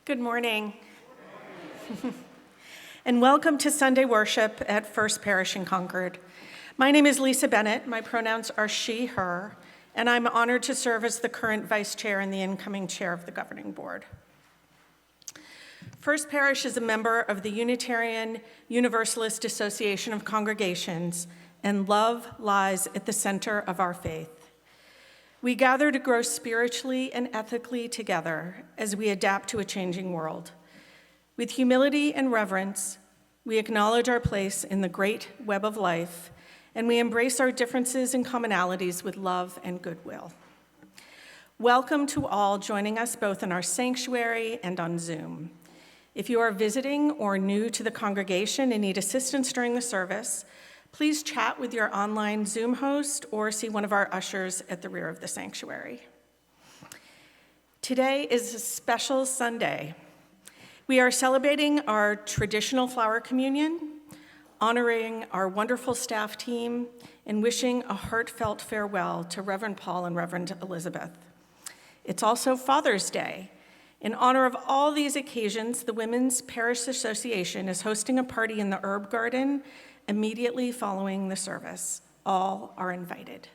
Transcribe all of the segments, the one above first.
Good morning. And welcome to Sunday worship at First Parish in Concord. My name is Lisa Bennett. My pronouns are she, her, and I'm honored to serve as the current vice chair and the incoming chair of the governing board. First Parish is a member of the Unitarian Universalist Association of Congregations, and love lies at the center of our faith. We gather to grow spiritually and ethically together as we adapt to a changing world. With humility and reverence, we acknowledge our place in the great web of life, and we embrace our differences and commonalities with love and goodwill. Welcome to all joining us both in our sanctuary and on Zoom. If you are visiting or new to the congregation and need assistance during the service, please chat with your online Zoom host or see one of our ushers at the rear of the sanctuary. Today is a special Sunday. We are celebrating our traditional flower communion, honoring our wonderful staff team, and wishing a heartfelt farewell to Reverend Paul and Reverend Elizabeth. It's also Father's Day. In honor of all these occasions, the Women's Parish Association is hosting a party in the Herb Garden immediately following the service. All are invited.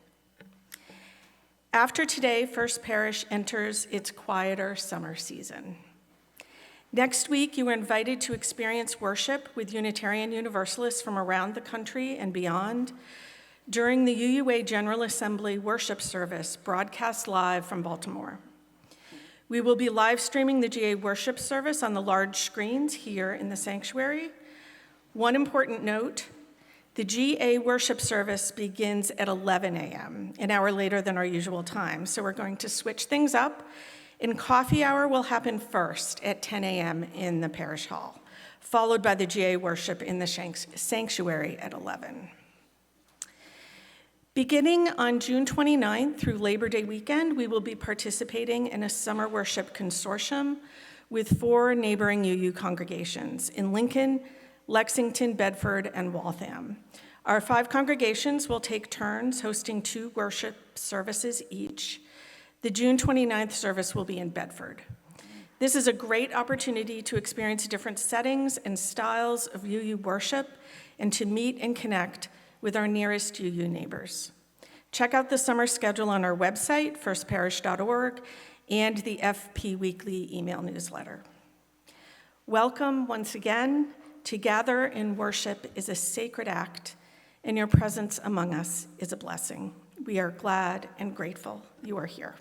After today, First Parish enters its quieter summer season. Next week, you are invited to experience worship with Unitarian Universalists from around the country and beyond during the UUA General Assembly worship service broadcast live from Baltimore. We will be live streaming the GA worship service on the large screens here in the sanctuary. One important note, the GA worship service begins at 11 a.m., an hour later than our usual time, so we're going to switch things up, and coffee hour will happen first at 10 a.m. in the parish hall, followed by the GA worship in the sanctuary at 11. Beginning on June 29th through Labor Day weekend, we will be participating in a summer worship consortium with 4 neighboring UU congregations in Lincoln, Lexington, Bedford, and Waltham. Our 5 congregations will take turns hosting 2 worship services each. The June 29th service will be in Bedford. This is a great opportunity to experience different settings and styles of UU worship and to meet and connect with our nearest UU neighbors. Check out the summer schedule on our website, firstparish.org, and the FP Weekly email newsletter. Welcome once again. To gather in worship is a sacred act, and your presence among us is a blessing. We are glad and grateful you are here.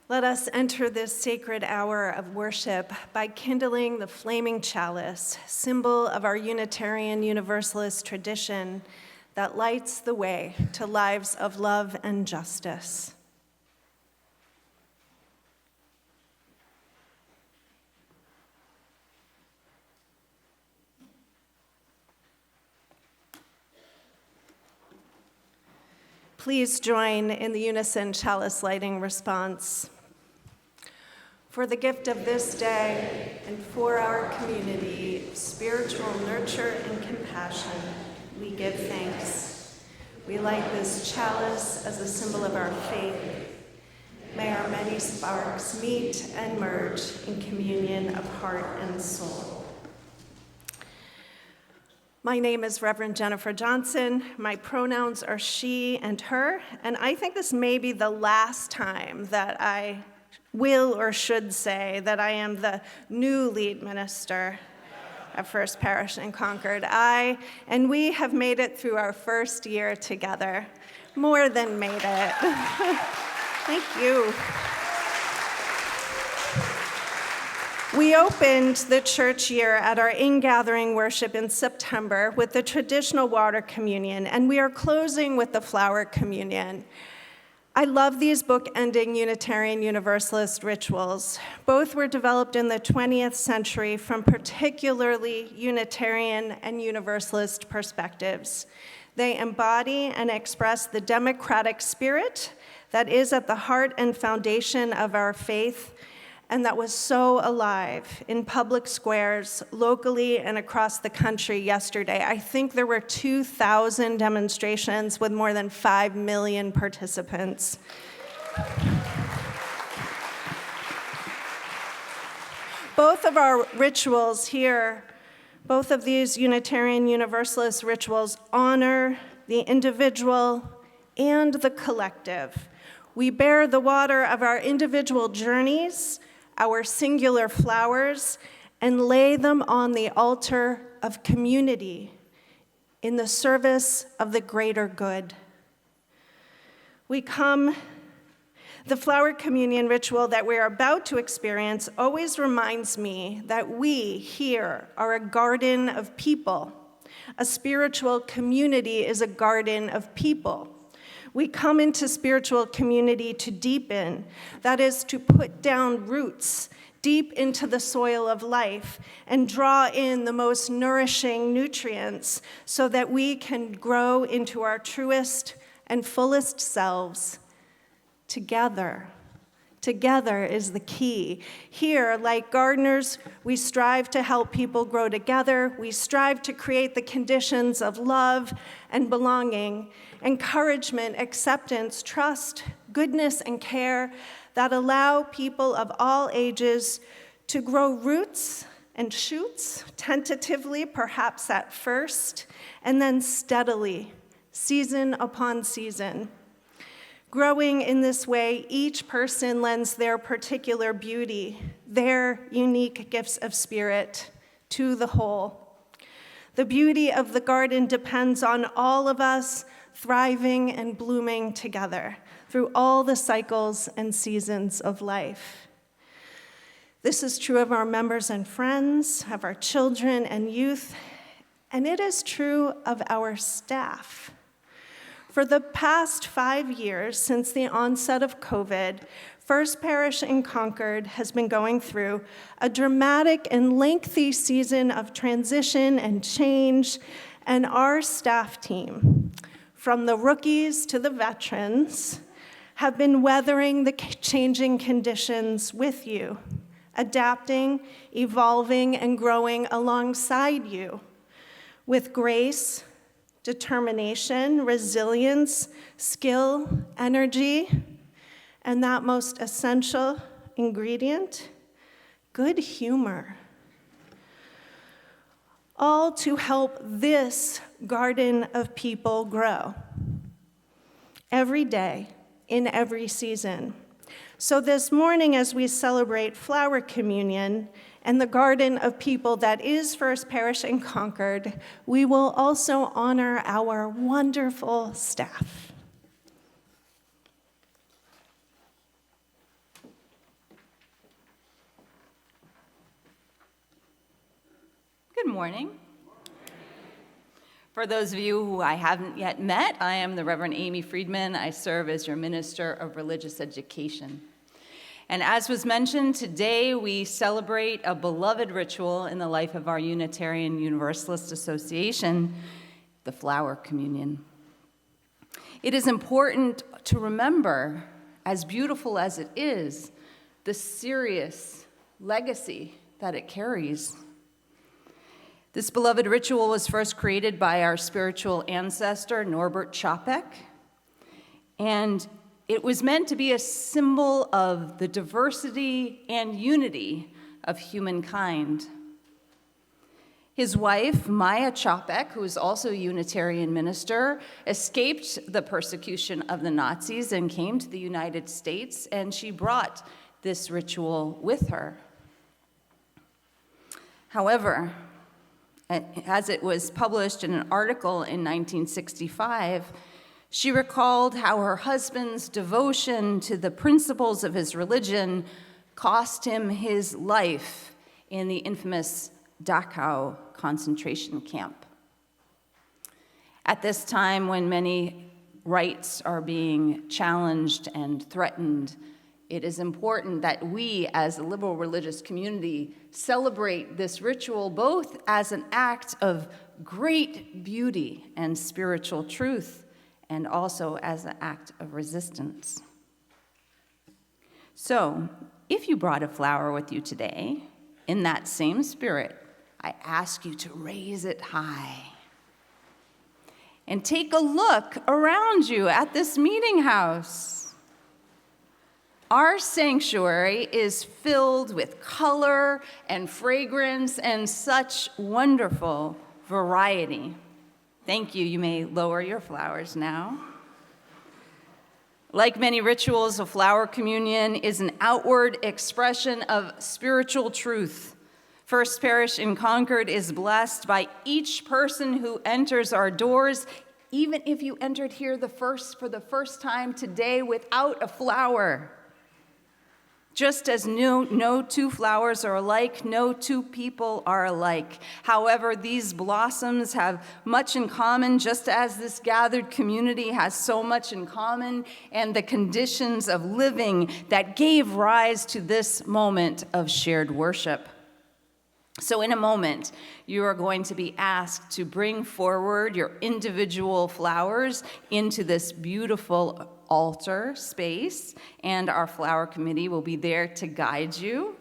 Let us enter this sacred hour of worship by kindling the flaming chalice, symbol of our Unitarian Universalist tradition that lights the way to lives of love and justice. Please join in the unison chalice lighting response. For the gift of this day and for our community, spiritual nurture and compassion, we give thanks. We light this chalice as a symbol of our faith. May our many sparks meet and merge in communion of heart and soul. My name is Reverend Jennifer Johnson. My pronouns are she and her, and I think this may be the last time that I will or should say that I am the new lead minister at First Parish in Concord. And we have made it through our first year together. More than made it. Thank you. We opened the church year at our in-gathering worship in September with the traditional water communion, and we are closing with the flower communion. I love these book-ending Unitarian Universalist rituals. Both were developed in the 20th century from particularly Unitarian and Universalist perspectives. They embody and express the democratic spirit that is at the heart and foundation of our faith, and that was so alive in public squares, locally and across the country yesterday. I think there were 2,000 demonstrations with more than 5 million participants. Both of our rituals here, both of these Unitarian Universalist rituals honor the individual and the collective. We bear the water of our individual journeys, our singular flowers, and lay them on the altar of community in the service of the greater good. The flower communion ritual that we're about to experience always reminds me that we here are a garden of people. A spiritual community is a garden of people. We come into spiritual community to deepen, that is, to put down roots deep into the soil of life and draw in the most nourishing nutrients so that we can grow into our truest and fullest selves together. Together is the key. Here, like gardeners, we strive to help people grow together. We strive to create the conditions of love and belonging, encouragement, acceptance, trust, goodness, and care that allow people of all ages to grow roots and shoots, tentatively, perhaps at first, and then steadily, season upon season. Growing in this way, each person lends their particular beauty, their unique gifts of spirit to the whole. The beauty of the garden depends on all of us thriving and blooming together through all the cycles and seasons of life. This is true of our members and friends, of our children and youth, and it is true of our staff. For the past 5 years, since the onset of COVID, First Parish in Concord has been going through a dramatic and lengthy season of transition and change, and our staff team, from the rookies to the veterans, have been weathering the changing conditions with you, adapting, evolving, and growing alongside you with grace, determination, resilience, skill, energy, and that most essential ingredient, good humor. All to help this garden of people grow every day, in every season. So this morning, as we celebrate Flower Communion and the garden of people that is First Parish in Concord, we will also honor our wonderful staff. Good morning. For those of you who I haven't yet met, I am the Reverend Amy Friedman. I serve as your Minister of Religious Education. And as was mentioned, today we celebrate a beloved ritual in the life of our Unitarian Universalist Association, the Flower Communion. It is important to remember, as beautiful as it is, the serious legacy that it carries. This beloved ritual was first created by our spiritual ancestor, Norbert Chopek, and it was meant to be a symbol of the diversity and unity of humankind. His wife, Maya Chopek, who is also a Unitarian minister, escaped the persecution of the Nazis and came to the United States, and she brought this ritual with her. However, as it was published in an article in 1965, she recalled how her husband's devotion to the principles of his religion cost him his life in the infamous Dachau concentration camp. At this time, when many rights are being challenged and threatened, it is important that we, as a liberal religious community, celebrate this ritual both as an act of great beauty and spiritual truth, and also as an act of resistance. So, If you brought a flower with you today, in that same spirit, I ask you to raise it high. And take a look around you at this meeting house. Our sanctuary is filled with color and fragrance and such wonderful variety. Thank you. You may lower your flowers now. Like many rituals, a flower communion is an outward expression of spiritual truth. First Parish in Concord is blessed by each person who enters our doors, even if you entered here for the first time today without a flower. Just as no two flowers are alike, no two people are alike. However, these blossoms have much in common, just as this gathered community has so much in common, and the conditions of living that gave rise to this moment of shared worship. So in a moment, you are going to be asked to bring forward your individual flowers into this beautiful altar space, and our flower committee will be there to guide you.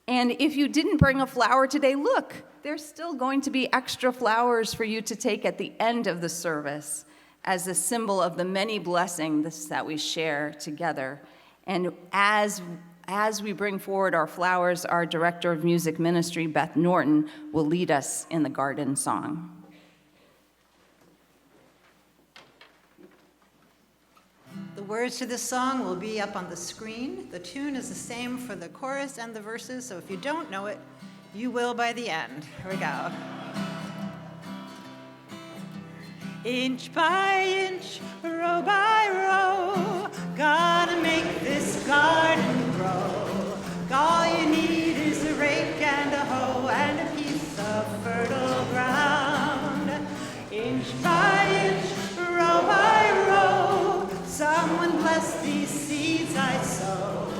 And if you didn't bring a flower today, look, there's still going to be extra flowers for you to take at the end of the service as a symbol of the many blessings that we share together. And as we bring forward our flowers, our Director of Music Ministry, Beth Norton, will lead us in the garden song. The words to this song will be up on the screen. The tune is the same for the chorus and the verses, so if you don't know it, you will by the end. Here we go. Inch by inch, row by row, gotta make this garden grow. All you need is a rake and a hoe and a piece of fertile ground. Inch by inch, row by row, someone bless these seeds I sow.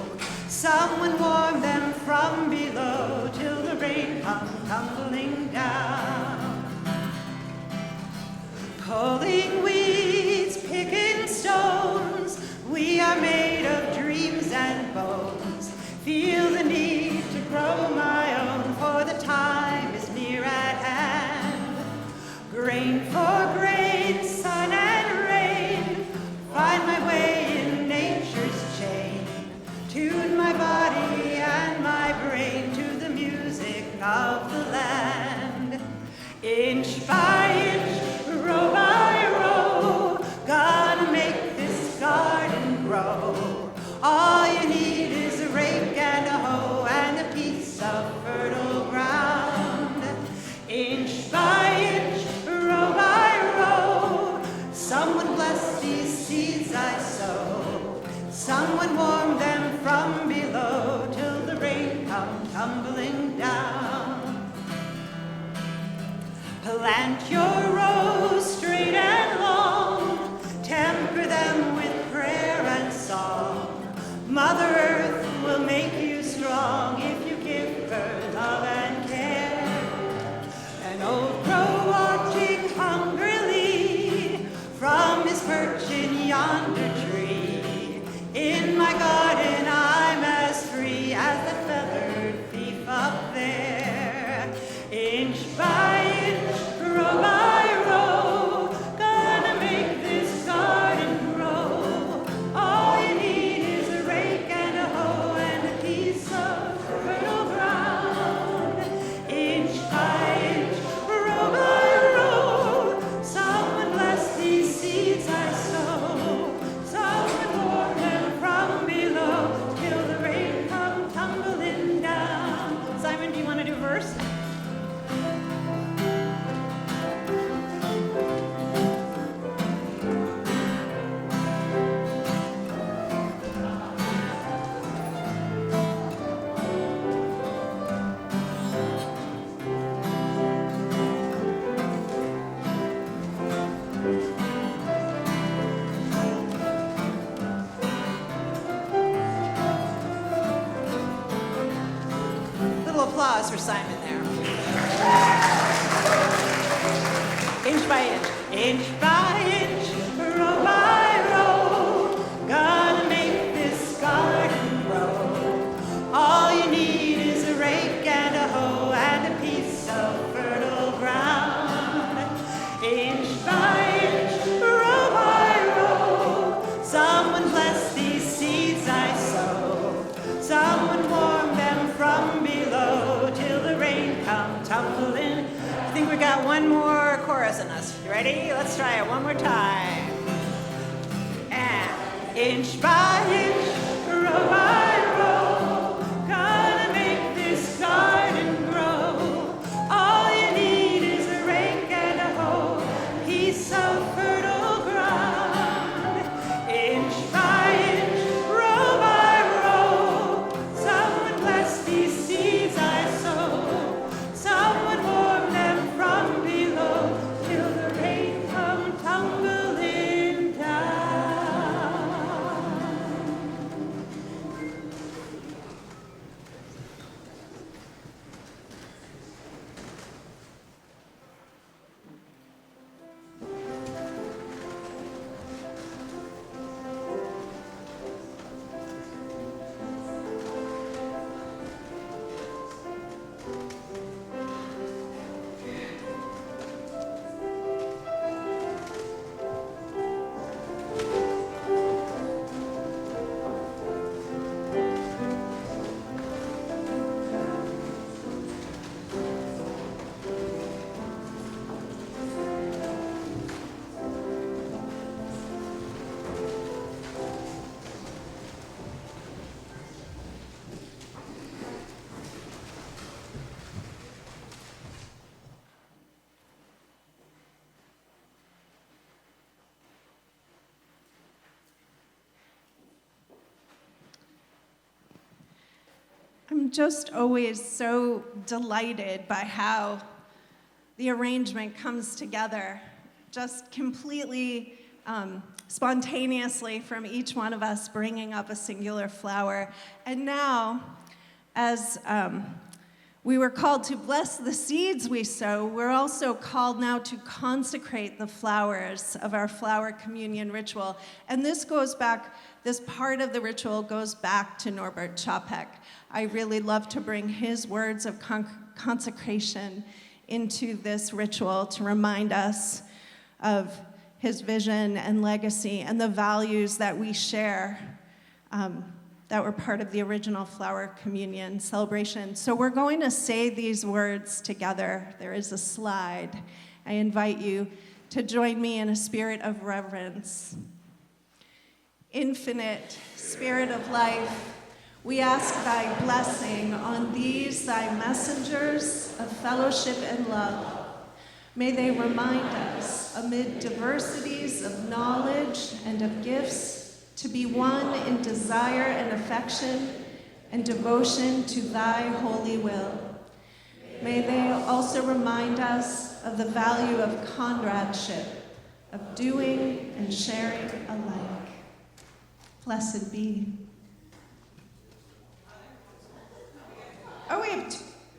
Someone warm them from below till the rain comes tumbling down. Pulling weeds, picking stones, we are made of dreams and bones. Feel the need to grow my own, for the time is near at hand. Grain for grain, sun and rain, find my way in nature's chain. Tune my body and my brain to the music of the land. Inch by inch, row by row, gotta make this garden grow. All you need is a rake and a hoe and a piece of fertile ground. Inch by inch, row by row, someone bless these seeds I sow. Someone warm them from below till the rain comes tumbling down. Plant your rows straight and long, temper them with prayer and song. Mother Earth will make you strong if you give her love and care. An old crow watching hungrily from his perch in yonder tree. In my garden I'm as free as the feathered thief up there. Inch by inch, row by row, gonna make this garden grow. All you need is a rake and a hoe and a piece of fertile ground. Inch by inch, row by row, someone bless these seeds I sow. Someone warm them from below till the rain comes tumbling down. Simon, do you want to do verse? Little applause for Simon there. Inch by inch, row by row, gotta make this garden grow. one more chorus in us. You ready? Let's try it one more time. And inch by inch, row by row, gonna make this garden grow. All you need is a rake and a hoe, piece of fertile ground. Inch by inch, row by row, someone bless these seeds I sow. Someone warm them from below till the rain come tumbling down. I'm just always so delighted by how the arrangement comes together, just completely spontaneously from each one of us bringing up a singular flower. And now, as we were called to bless the seeds we sow, we're also called now to consecrate the flowers of our flower communion ritual. And this part of the ritual goes back to Norbert Chopek. I really love to bring his words of consecration into this ritual to remind us of his vision and legacy and the values that we share that were part of the original flower communion celebration. So we're going to say these words together. There is a slide. I invite you to join me in a spirit of reverence. Infinite Spirit of life, we ask thy blessing on these thy messengers of fellowship and love. May they remind us, amid diversities of knowledge and of gifts, to be one in desire and affection and devotion to thy holy will. May they also remind us of the value of comradeship, of doing and sharing alike. Blessed be. Oh,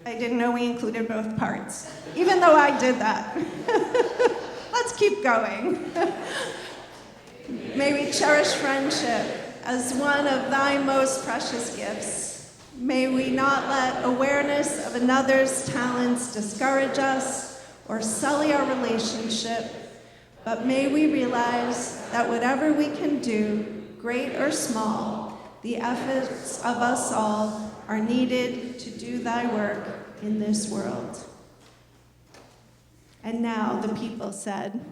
I didn't know we included both parts, even though I did that. Let's keep going. May we cherish friendship as one of thy most precious gifts. May we not let awareness of another's talents discourage us or sully our relationship, but may we realize that whatever we can do, great or small, the efforts of us all are needed to do thy work in this world. And now the people said,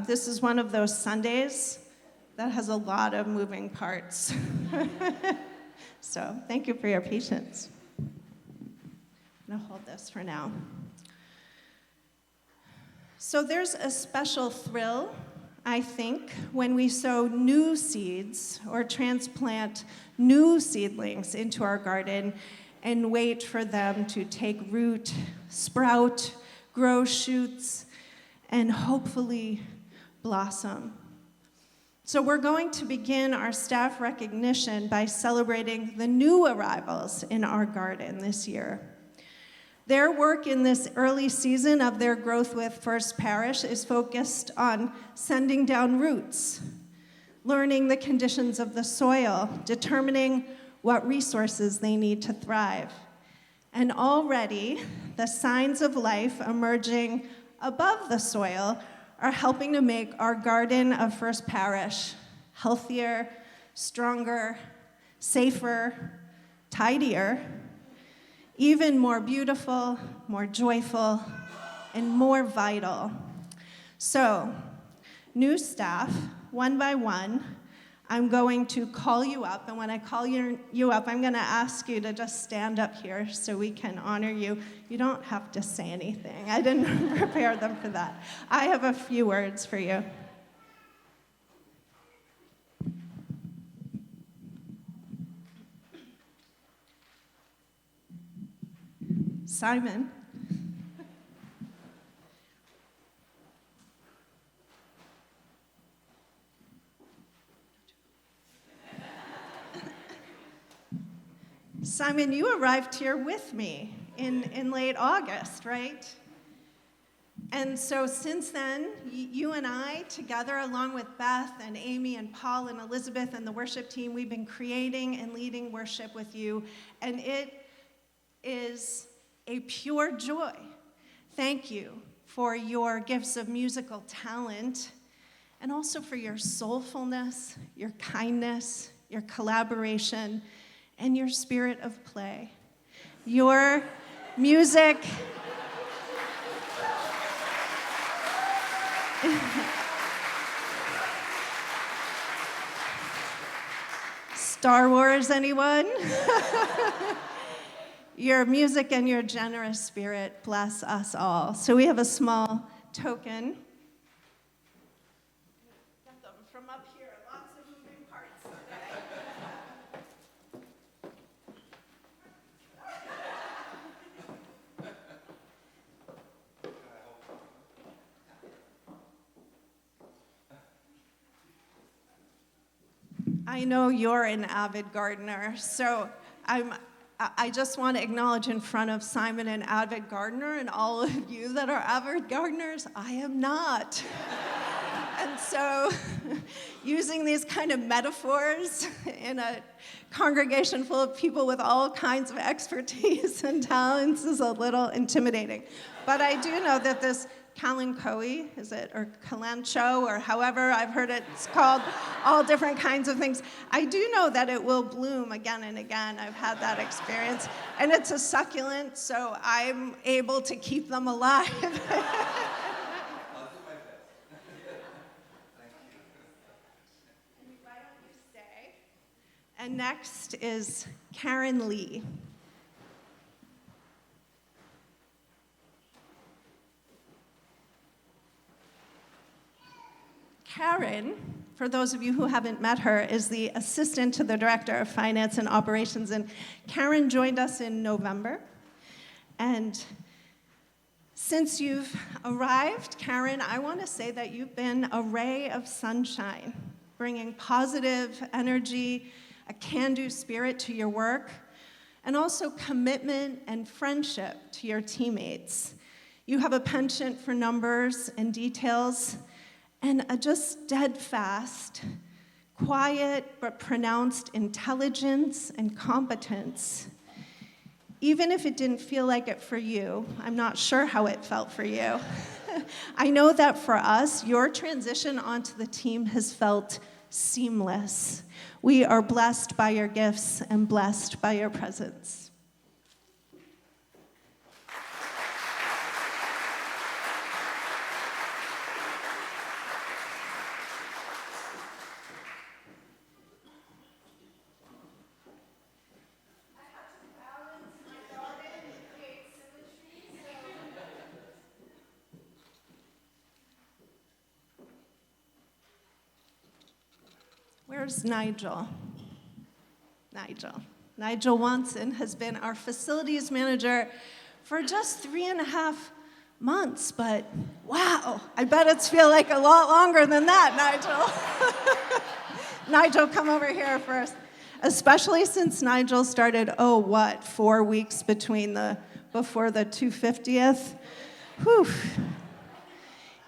this is one of those Sundays that has a lot of moving parts. So thank you for your patience. I'm going to hold this for now. So there's a special thrill, I think, when we sow new seeds or transplant new seedlings into our garden and wait for them to take root, sprout, grow shoots, and hopefully blossom. So we're going to begin our staff recognition by celebrating the new arrivals in our garden this year. Their work in this early season of their growth with First Parish is focused on sending down roots, learning the conditions of the soil, determining what resources they need to thrive. And already, the signs of life emerging above the soil are helping to make our garden of First Parish healthier, stronger, safer, tidier, even more beautiful, more joyful, and more vital. So, new staff, one by one, I'm going to call you up, and when I call you up, I'm going to ask you to just stand up here so we can honor you. You don't have to say anything. I didn't prepare them for that. I have a few words for you. Simon. Simon, you arrived here with me in late August, right? And so since then, you and I, together, along with Beth and Amy and Paul and Elizabeth and the worship team, we've been creating and leading worship with you, and it is a pure joy. Thank you for your gifts of musical talent, and also for your soulfulness, your kindness, your collaboration, and your spirit of play. Your music Star Wars, anyone? Your music and your generous spirit bless us all. So we have a small token. Get them from up here, lots of moving parts today. I know you're an avid gardener, so I just want to acknowledge in front of Simon, an avid gardener, and all of you that are avid gardeners, I am not. And so using these kind of metaphors in a congregation full of people with all kinds of expertise and talents is a little intimidating. But I do know that this kalanchoe, is it, or kalancho, or however I've heard it's called, all different kinds of things. I do know that it will bloom again and again. I've had that experience. And it's a succulent, so I'm able to keep them alive. I'll do my best. Thank you. Why don't you stay? And next is Karen Lee. Karen, for those of you who haven't met her, is the assistant to the director of finance and operations. And Karen joined us in November. And since you've arrived, Karen, I want to say that you've been a ray of sunshine, bringing positive energy, a can-do spirit to your work, and also commitment and friendship to your teammates. You have a penchant for numbers and details, and a just steadfast, quiet but pronounced intelligence and competence. Even if it didn't feel like it for you, I'm not sure how it felt for you. I know that for us, your transition onto the team has felt seamless. We are blessed by your gifts and blessed by your presence. Where's Nigel? Nigel Watson has been our facilities manager for just 3.5 months, but wow, I bet it's feel like a lot longer than that, Nigel. Nigel, come over here first. Especially since Nigel started, 4 weeks between the before the 250th. Whew.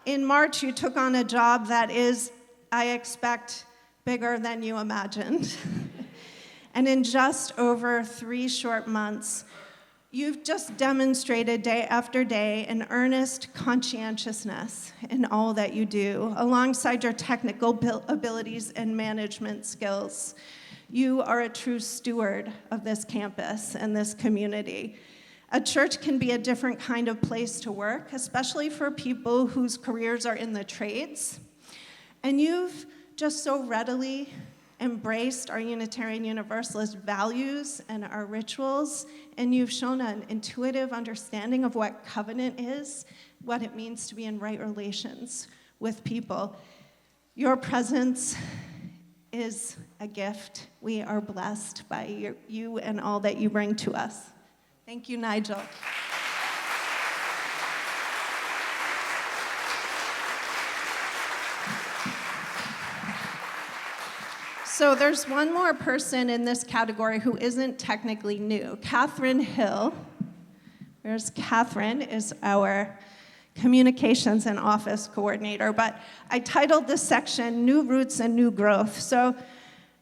In March, you took on a job that is, I expect, bigger than you imagined. And in just over 3 short months, you've just demonstrated day after day an earnest conscientiousness in all that you do, alongside your technical abilities and management skills. You are a true steward of this campus and this community. A church can be a different kind of place to work, especially for people whose careers are in the trades. And you've just so readily embraced our Unitarian Universalist values and our rituals, and you've shown an intuitive understanding of what covenant is, what it means to be in right relations with people. Your presence is a gift. We are blessed by you and all that you bring to us. Thank you, Nigel. So there's one more person in this category who isn't technically new. Catherine Hill. Where's Catherine is our communications and office coordinator, but I titled this section New Roots and New Growth. So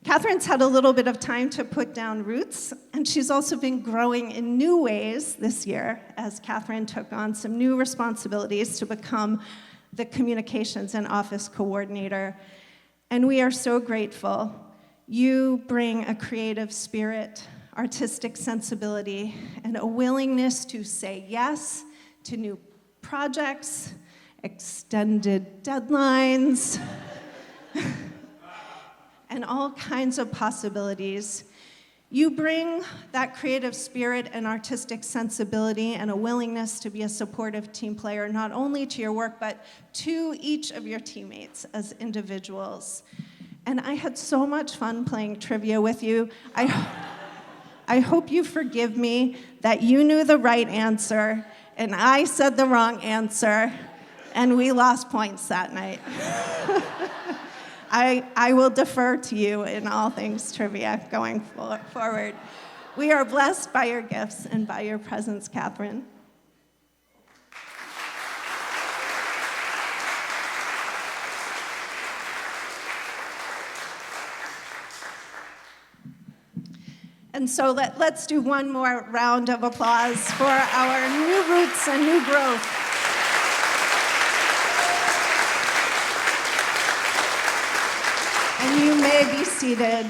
Catherine's had a little bit of time to put down roots, and she's also been growing in new ways this year as Catherine took on some new responsibilities to become the communications and office coordinator. And we are so grateful. You bring a creative spirit, artistic sensibility, and a willingness to say yes to new projects, extended deadlines, and all kinds of possibilities. You bring that creative spirit and artistic sensibility and a willingness to be a supportive team player, not only to your work, but to each of your teammates as individuals. And I had so much fun playing trivia with you. I hope you forgive me that you knew the right answer and I said the wrong answer, and we lost points that night. I will defer to you in all things trivia going forward. We are blessed by your gifts and by your presence, Catherine. And so let's do one more round of applause for our new roots and new growth. And you may be seated.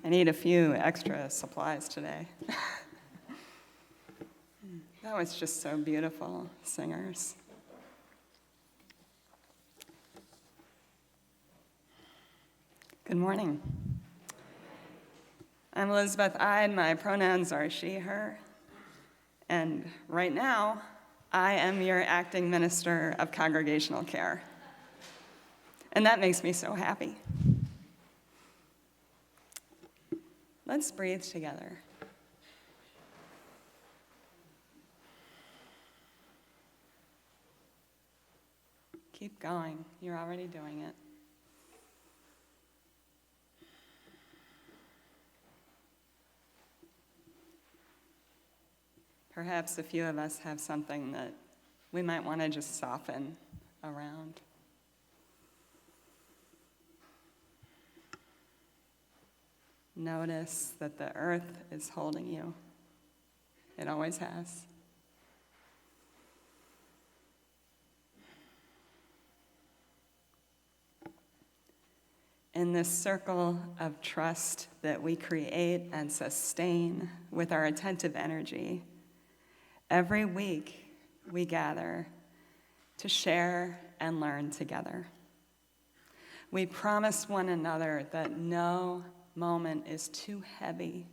I need a few extra supplies today. That was just so beautiful, singers. Good morning. I'm Elizabeth Ide. My pronouns are she, her. And right now, I am your acting minister of congregational care. And that makes me so happy. Let's breathe together. Keep going. You're already doing it. Perhaps a few of us have something that we might want to just soften around. Notice that the earth is holding you. It always has. In this circle of trust that we create and sustain with our attentive energy, every week we gather to share and learn together. We promise one another that no moment is too heavy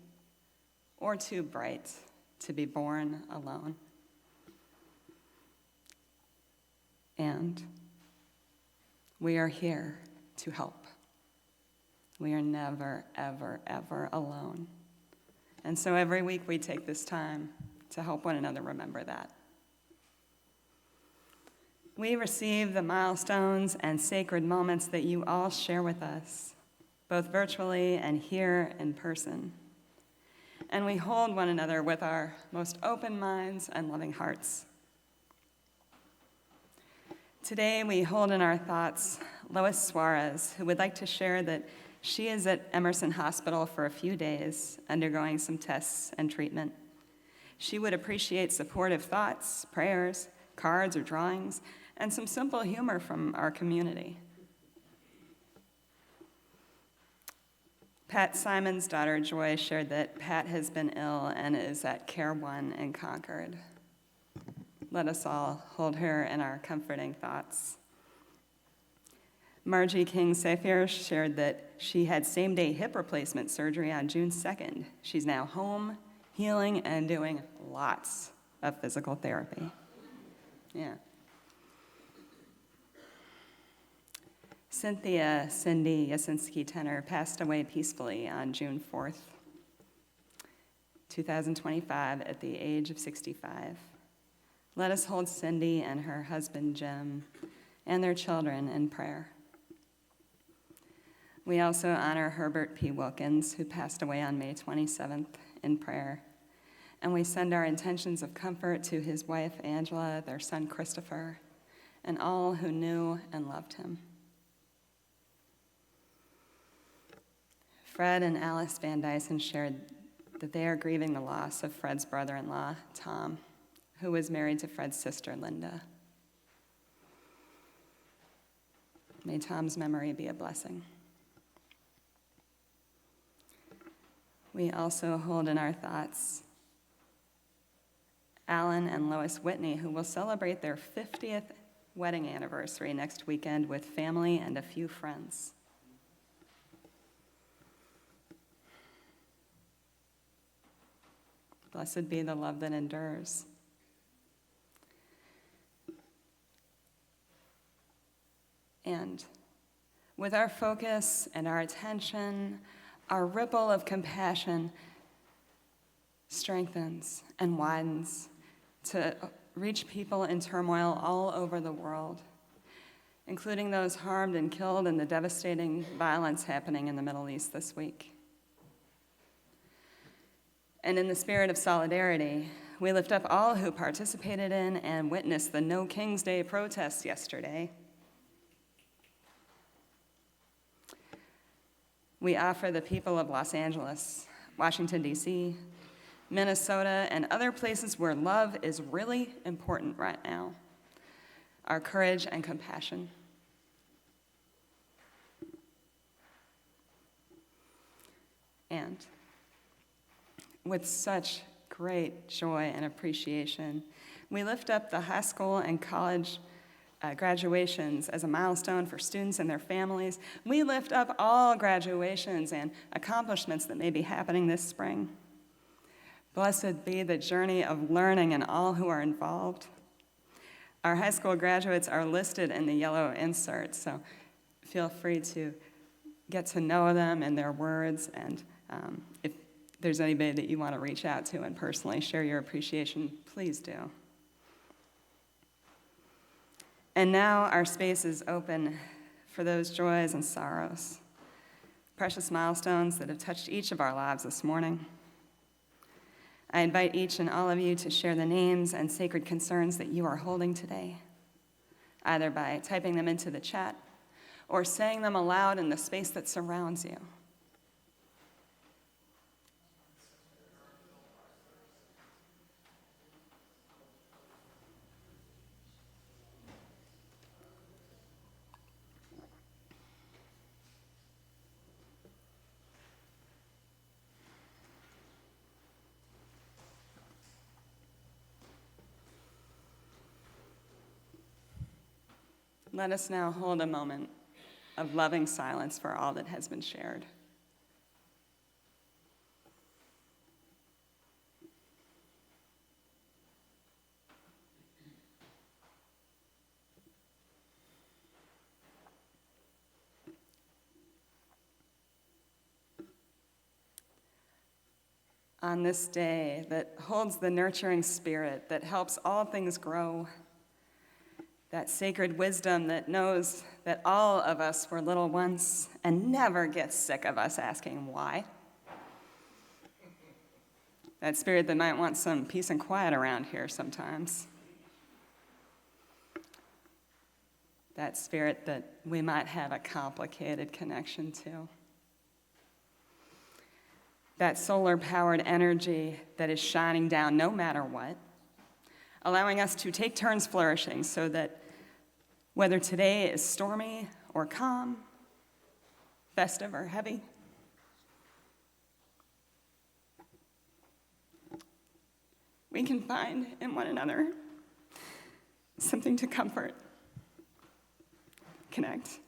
or too bright to be borne alone. And we are here to help. We are never, ever, ever alone. And so every week we take this time to help one another remember that. We receive the milestones and sacred moments that you all share with us, both virtually and here in person. And we hold one another with our most open minds and loving hearts. Today we hold in our thoughts Lois Suarez, who would like to share that she is at Emerson Hospital for a few days, undergoing some tests and treatment. She would appreciate supportive thoughts, prayers, cards or drawings, and some simple humor from our community. Pat Simon's daughter, Joy, shared that Pat has been ill and is at Care One in Concord. Let us all hold her in our comforting thoughts. Margie King-Safier shared that she had same-day hip replacement surgery on June 2nd. She's now home, healing, and doing lots of physical therapy. Yeah. Cynthia Cindy Yasinski-Tenner passed away peacefully on June 4th, 2025, at the age of 65. Let us hold Cindy and her husband Jim and their children in prayer. We also honor Herbert P. Wilkins, who passed away on May 27th, in prayer. And we send our intentions of comfort to his wife, Angela, their son, Christopher, and all who knew and loved him. Fred and Alice Van Dyson shared that they are grieving the loss of Fred's brother-in-law, Tom, who was married to Fred's sister, Linda. May Tom's memory be a blessing. We also hold in our thoughts Alan and Lois Whitney, who will celebrate their 50th wedding anniversary next weekend with family and a few friends. Blessed be the love that endures. And with our focus and our attention, our ripple of compassion strengthens and widens to reach people in turmoil all over the world, including those harmed and killed in the devastating violence happening in the Middle East this week. And in the spirit of solidarity, we lift up all who participated in and witnessed the No King's Day protests yesterday. We offer the people of Los Angeles, Washington, D.C., Minnesota, and other places where love is really important right now, our courage and compassion. And with such great joy and appreciation. We lift up the high school and college graduations as a milestone for students and their families. We lift up all graduations and accomplishments that may be happening this spring. Blessed be the journey of learning and all who are involved. Our high school graduates are listed in the yellow insert, so feel free to get to know them and their words, and if there's anybody that you want to reach out to and personally share your appreciation, please do. And now our space is open for those joys and sorrows, precious milestones that have touched each of our lives this morning. I invite each and all of you to share the names and sacred concerns that you are holding today, either by typing them into the chat or saying them aloud in the space that surrounds you. Let us now hold a moment of loving silence for all that has been shared. On this day that holds the nurturing spirit that helps all things grow, that sacred wisdom that knows that all of us were little once and never gets sick of us asking why. That spirit that might want some peace and quiet around here sometimes. That spirit that we might have a complicated connection to. That solar-powered energy that is shining down no matter what, allowing us to take turns flourishing so that whether today is stormy or calm, festive or heavy, we can find in one another something to comfort, connect,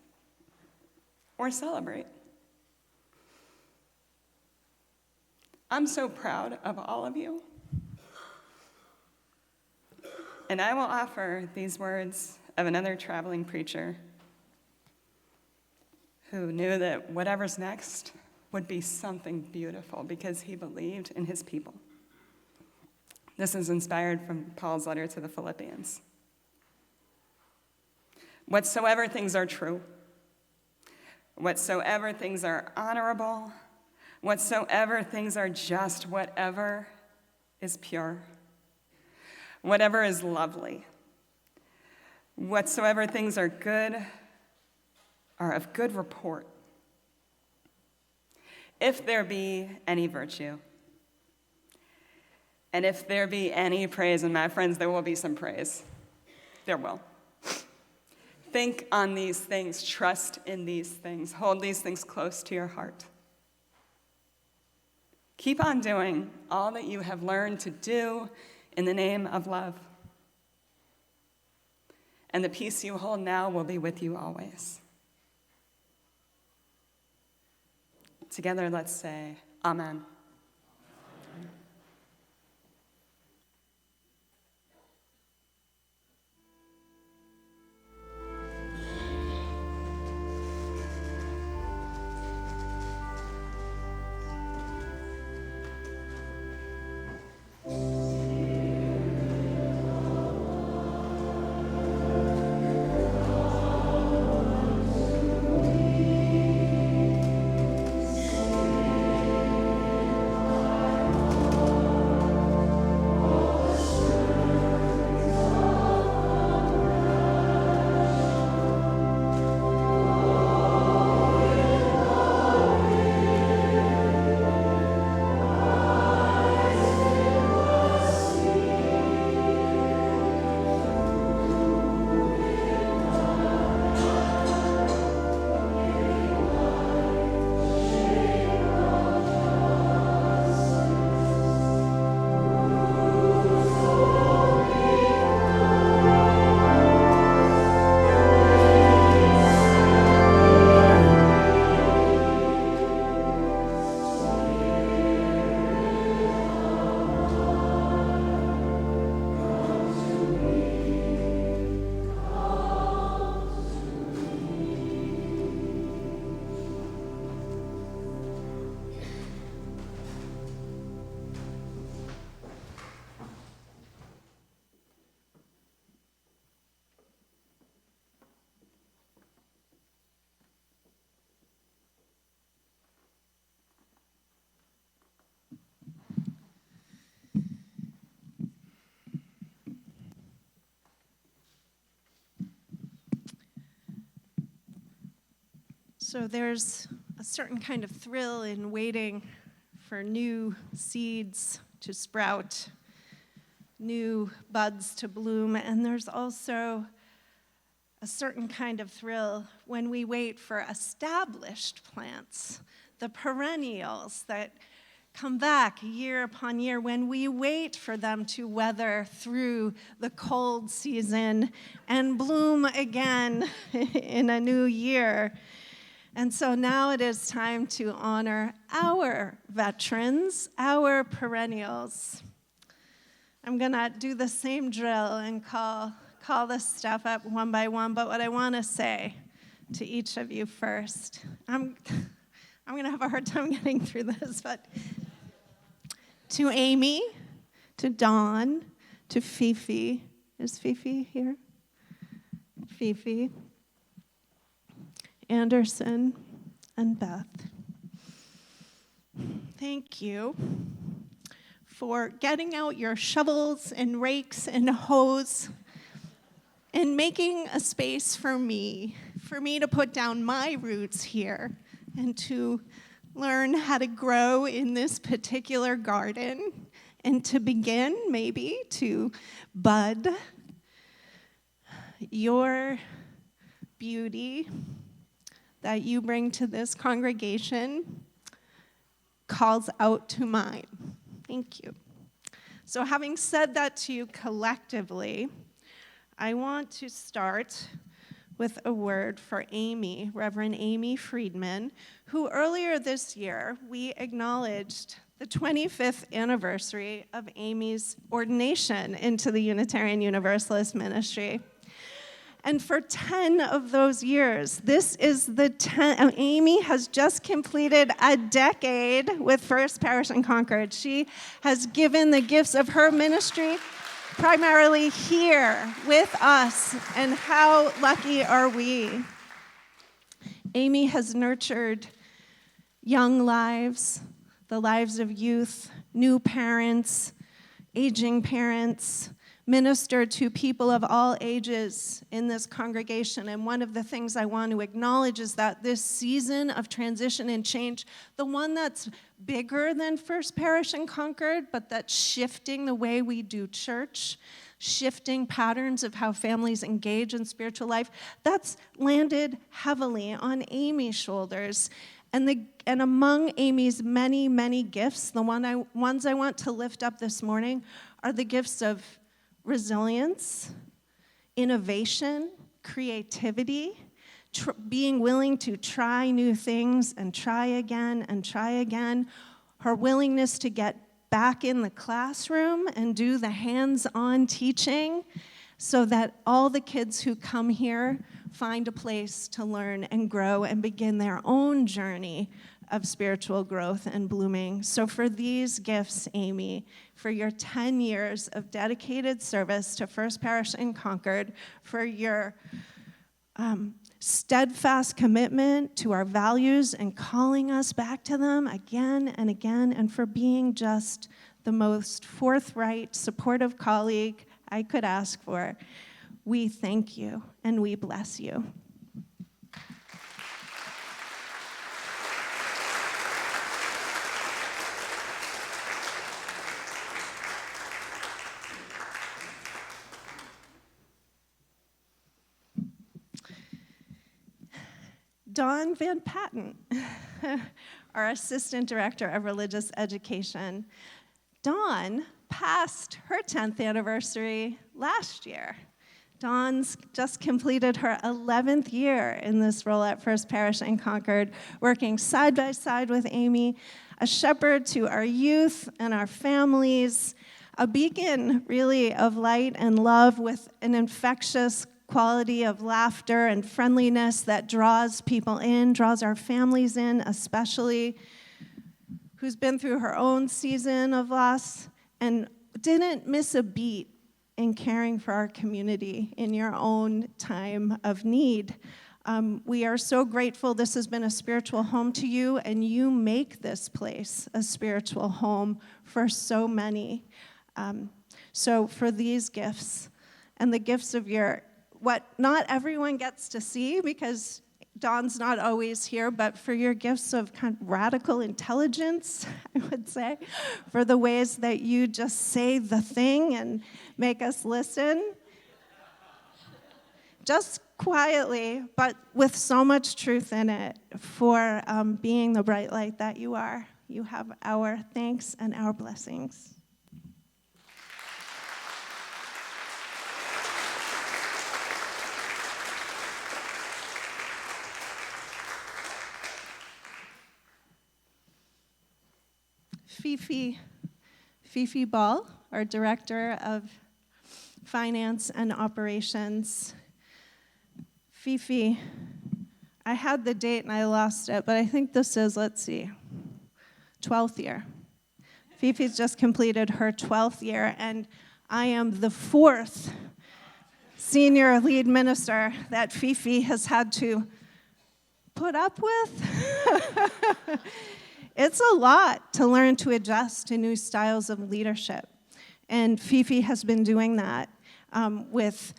or celebrate. I'm so proud of all of you. And I will offer these words of another traveling preacher who knew that whatever's next would be something beautiful because he believed in his people. This is inspired from Paul's letter to the Philippians. Whatsoever things are true, whatsoever things are honorable, whatsoever things are just, whatever is pure, whatever is lovely, whatsoever things are good, are of good report. If there be any virtue, and if there be any praise, and my friends, there will be some praise. There will. Think on these things, trust in these things, hold these things close to your heart. Keep on doing all that you have learned to do in the name of love. And the peace you hold now will be with you always. Together, let's say, Amen. So there's a certain kind of thrill in waiting for new seeds to sprout, new buds to bloom, and there's also a certain kind of thrill when we wait for established plants, the perennials that come back year upon year, when we wait for them to weather through the cold season and bloom again in a new year. And so now it is time to honor our veterans, our perennials. I'm gonna do the same drill and call this stuff up one by one, but what I wanna say to each of you first, I'm gonna have a hard time getting through this, but to Amy, to Dawn, to Fifi. Is Fifi here? Fifi, Anderson, and Beth. Thank you for getting out your shovels and rakes and hoes and making a space for me to put down my roots here and to learn how to grow in this particular garden and to begin maybe to bud. Your beauty that you bring to this congregation calls out to mine. Thank you. So having said that to you collectively, I want to start with a word for Amy, Reverend Amy Friedman, who earlier this year we acknowledged the 25th anniversary of Amy's ordination into the Unitarian Universalist ministry. And for 10 of those years, this is the 10, Amy has just completed a decade with First Parish in Concord. She has given the gifts of her ministry primarily here with us, and how lucky are we? Amy has nurtured young lives, the lives of youth, new parents, aging parents, ministered to people of all ages in this congregation. And one of the things I want to acknowledge is that this season of transition and change, the one that's bigger than First Parish in Concord, but that's shifting the way we do church, shifting patterns of how families engage in spiritual life, that's landed heavily on Amy's shoulders. And among Amy's many, many gifts, the ones I want to lift up this morning are the gifts of resilience, innovation, creativity, being willing to try new things and try again, her willingness to get back in the classroom and do the hands-on teaching so that all the kids who come here find a place to learn and grow and begin their own journey of spiritual growth and blooming. So for these gifts, Amy, for your 10 years of dedicated service to First Parish in Concord, for your steadfast commitment to our values and calling us back to them again and again, and for being just the most forthright, supportive colleague I could ask for, we thank you and we bless you. Dawn Van Patten, our Assistant Director of Religious Education. Dawn passed her 10th anniversary last year. Dawn's just completed her 11th year in this role at First Parish in Concord, working side by side with Amy, a shepherd to our youth and our families, a beacon really of light and love with an infectious quality of laughter and friendliness that draws people in, draws our families in especially, who's been through her own season of loss and didn't miss a beat in caring for our community in your own time of need. We are so grateful this has been a spiritual home to you, and you make this place a spiritual home for so many. So for these gifts and the gifts of what not everyone gets to see, because Dawn's not always here, but for your gifts of kind of radical intelligence, I would say, for the ways that you just say the thing and make us listen. Just quietly, but with so much truth in it, for being the bright light that you are. You have our thanks and our blessings. Fifi Ball, our Director of Finance and Operations. Fifi, I had the date and I lost it, but I think this is, let's see, 12th year. Fifi's just completed her 12th year, and I am the 4th senior lead minister that Fifi has had to put up with. It's a lot to learn to adjust to new styles of leadership. And Fifi has been doing that with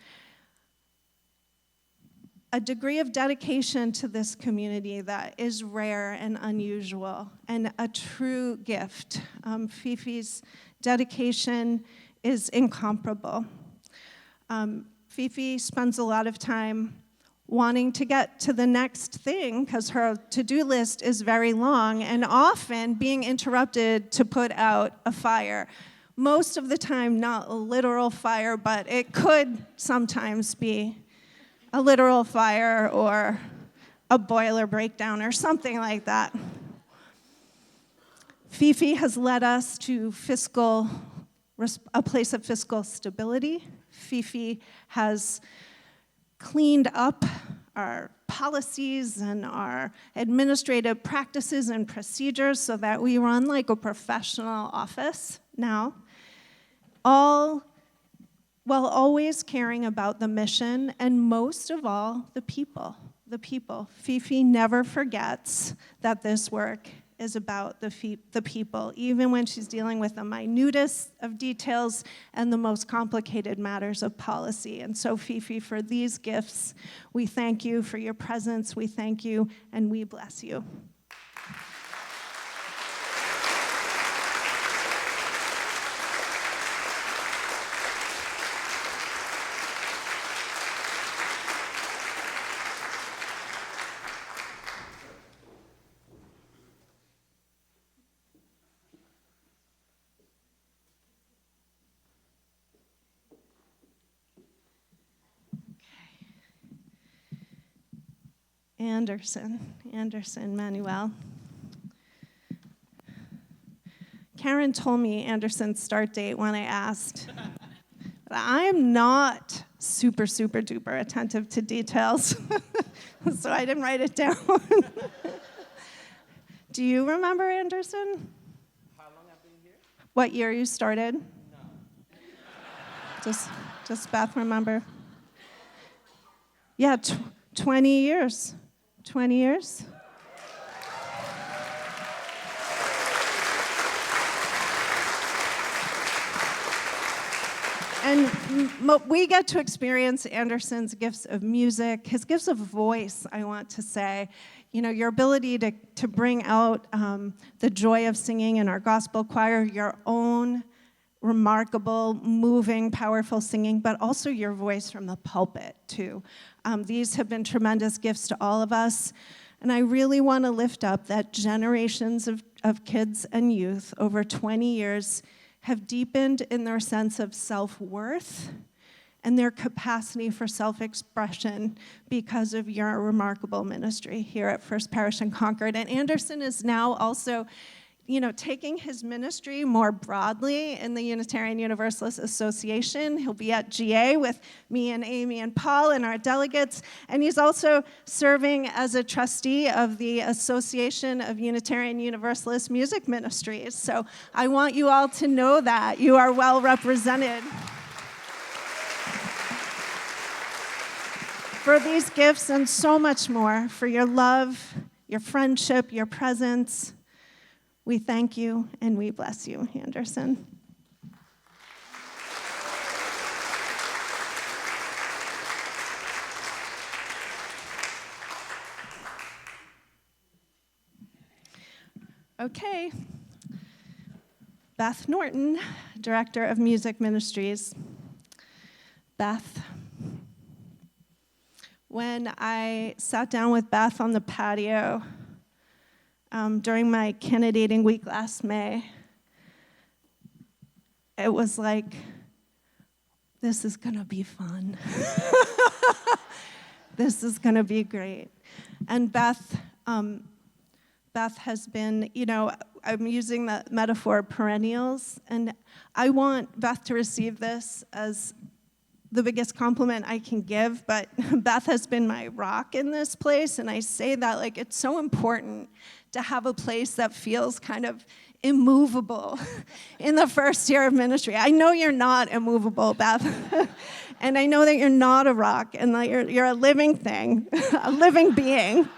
a degree of dedication to this community that is rare and unusual and a true gift. Fifi's dedication is incomparable. Fifi spends a lot of time wanting to get to the next thing because her to-do list is very long and often being interrupted to put out a fire. Most of the time, not a literal fire, but it could sometimes be a literal fire or a boiler breakdown or something like that. Fifi has led us to a place of fiscal stability. Fifi has cleaned up our policies and our administrative practices and procedures so that we run like a professional office now, all while always caring about the mission and most of all, the people. Fifi never forgets that this work is about the people, even when she's dealing with the minutest of details and the most complicated matters of policy. And so, Fifi, for these gifts, we thank you for your presence, we thank you, and we bless you. Anderson Manuel. Karen told me Anderson's start date when I asked. But I am not super duper attentive to details, so I didn't write it down. Do you remember Anderson? How long I've been here? What year you started? No. Just Beth, remember? Yeah, 20 years. 20 years? And we get to experience Anderson's gifts of music, his gifts of voice, I want to say. You know, your ability to bring out the joy of singing in our gospel choir, your own remarkable, moving, powerful singing, but also your voice from the pulpit, too. These have been tremendous gifts to all of us, and I really want to lift up that generations of kids and youth over 20 years have deepened in their sense of self-worth and their capacity for self-expression because of your remarkable ministry here at First Parish in Concord. And Anderson is now also, taking his ministry more broadly in the Unitarian Universalist Association. He'll be at GA with me and Amy and Paul and our delegates, and he's also serving as a trustee of the Association of Unitarian Universalist Music Ministries. So I want you all to know that you are well represented. For these gifts and so much more, for your love, your friendship, your presence, we thank you and we bless you, Anderson. Okay. Beth Norton, Director of Music Ministries. Beth. When I sat down with Beth on the patio during my candidating week last May, it was like, this is gonna be fun. This is gonna be great. And Beth has been, I'm using the metaphor perennials, and I want Beth to receive this as the biggest compliment I can give, but Beth has been my rock in this place, and I say that like it's so important to have a place that feels kind of immovable in the first year of ministry. I know you're not immovable, Beth, and I know that you're not a rock, and that you're a living thing, a living being,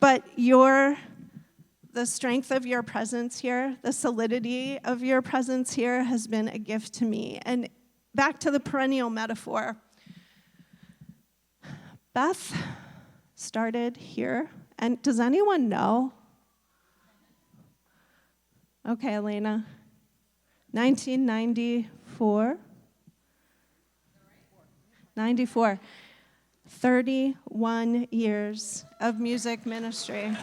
but the strength of your presence here, the solidity of your presence here has been a gift to me. And back to the perennial metaphor. Beth started here, and does anyone know? Okay, Elena. 1994? 94. 31 years of music ministry.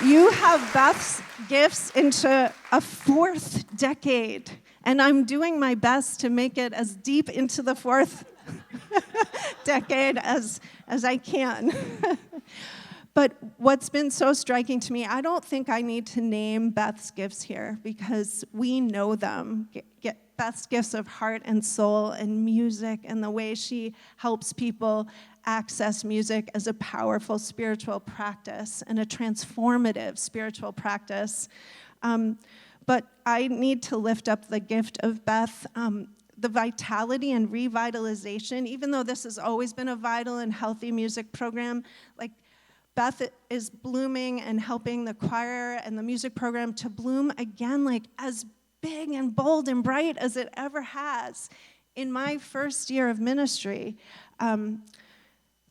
You have Beth's gifts into a fourth decade, and I'm doing my best to make it as deep into the fourth decade as I can. But what's been so striking to me, I don't think I need to name Beth's gifts here because we know them. Beth's gifts of heart and soul and music and the way she helps people access music as a powerful spiritual practice and a transformative spiritual practice. But I need to lift up the gift of Beth, the vitality and revitalization, even though this has always been a vital and healthy music program, like Beth is blooming and helping the choir and the music program to bloom again, like as big and bold and bright as it ever has. In my first year of ministry,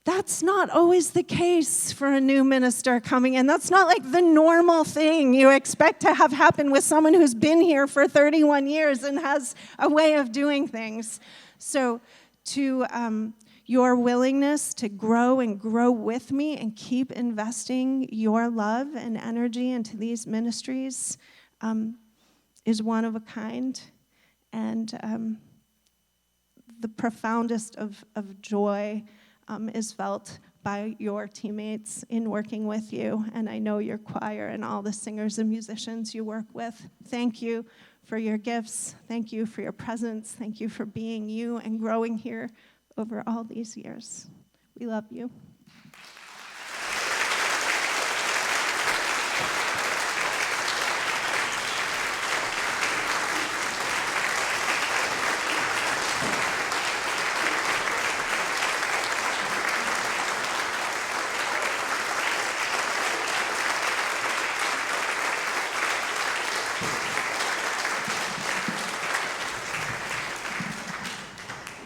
that's not always the case for a new minister coming in. That's not like the normal thing you expect to have happen with someone who's been here for 31 years and has a way of doing things. So to your willingness to grow and grow with me and keep investing your love and energy into these ministries is one of a kind. And the profoundest of joy is felt by your teammates in working with you. And I know your choir and all the singers and musicians you work with. Thank you for your gifts. Thank you for your presence. Thank you for being you and growing here over all these years. We love you.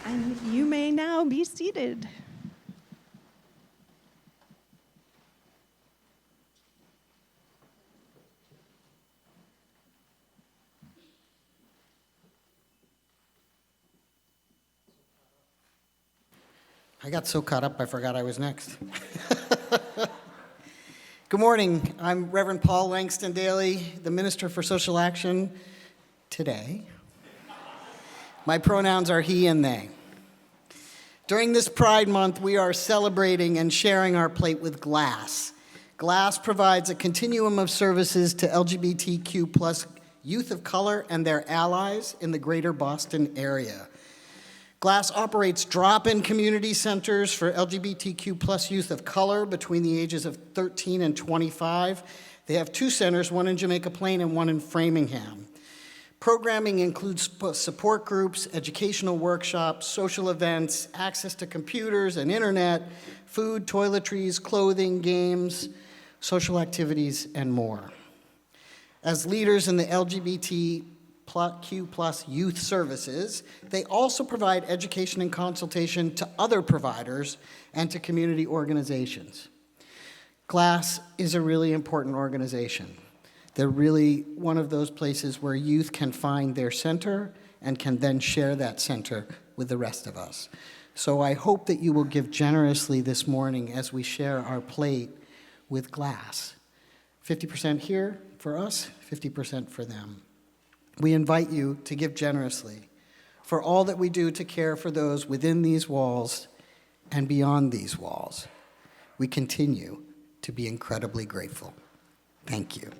And you may now be seated. I got so caught up I forgot I was next. Good morning. I'm Reverend Paul Langston Daly, the Minister for Social Action today. My pronouns are he and they. During this Pride Month, we are celebrating and sharing our plate with GLASS. GLASS provides a continuum of services to LGBTQ plus youth of color and their allies in the greater Boston area. GLASS operates drop-in community centers for LGBTQ plus youth of color between the ages of 13 and 25. They have 2 centers, one in Jamaica Plain and one in Framingham. Programming includes support groups, educational workshops, social events, access to computers and internet, food, toiletries, clothing, games, social activities, and more. As leaders in the LGBT Plus Youth Services, they also provide education and consultation to other providers and to community organizations. GLASS is a really important organization. They're really one of those places where youth can find their center and can then share that center with the rest of us. So I hope that you will give generously this morning as we share our plate with GLASS. 50% here for us, 50% for them. We invite you to give generously for all that we do to care for those within these walls and beyond these walls. We continue to be incredibly grateful. Thank you.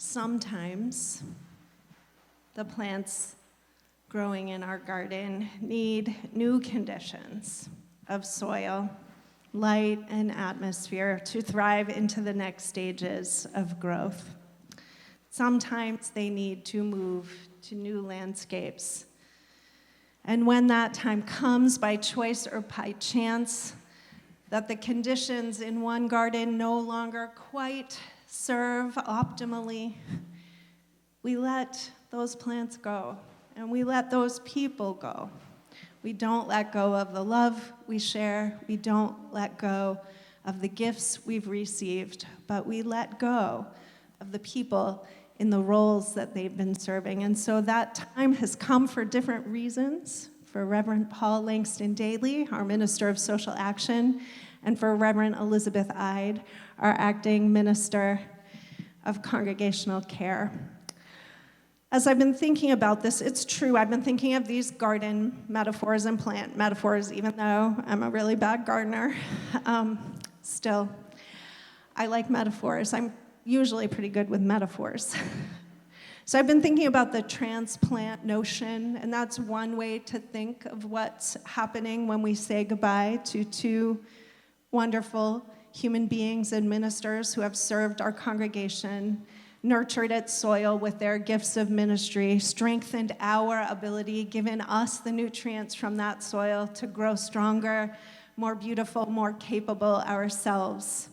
Sometimes the plants growing in our garden need new conditions of soil, light, and atmosphere to thrive into the next stages of growth. Sometimes they need to move to new landscapes. And when that time comes, by choice or by chance, that the conditions in one garden no longer quite serve optimally, we let those plants go, and we let those people go. We don't let go of the love we share. We don't let go of the gifts we've received, but we let go of the people in the roles that they've been serving. And so that time has come for different reasons, for Reverend Paul Langston Daly, our Minister of Social Action, and for Reverend Elizabeth Ide, our acting Minister of Congregational Care. As I've been thinking about this, it's true, I've been thinking of these garden metaphors and plant metaphors, even though I'm a really bad gardener. Still, I like metaphors. I'm usually pretty good with metaphors. So I've been thinking about the transplant notion, and that's one way to think of what's happening when we say goodbye to two wonderful human beings and ministers who have served our congregation nurtured its soil with their gifts of ministry, strengthened our ability, given us the nutrients from that soil to grow stronger, more beautiful, more capable ourselves.